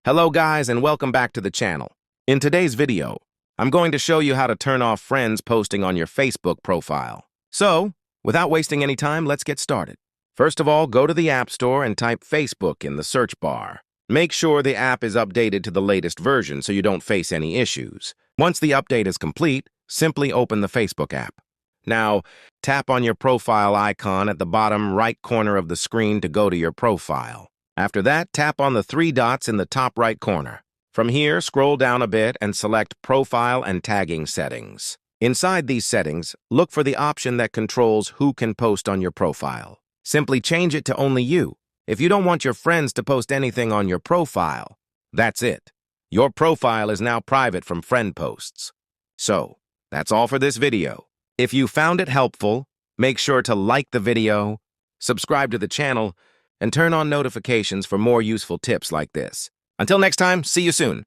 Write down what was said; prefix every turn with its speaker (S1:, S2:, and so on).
S1: Hello guys and welcome back to the channel. In today's video, I'm going to show you how to turn off friends posting on your Facebook profile. So, without wasting any time, let's get started. First of all, go to the App Store and type Facebook in the search bar. Make sure the app is updated to the latest version so you don't face any issues. Once the update is complete, simply open the Facebook app. Now, tap on your profile icon at the bottom right corner of the screen to go to your profile. After that, tap on the three dots in the top right corner. From here, scroll down a bit and select Profile and Tagging Settings. Inside these settings, look for the option that controls who can post on your profile. Simply change it to only you. If you don't want your friends to post anything on your profile, that's it. Your profile is now private from friend posts. So, that's all for this video. If you found it helpful, make sure to like the video, subscribe to the channel, and turn on notifications for more useful tips like this. Until next time, see you soon.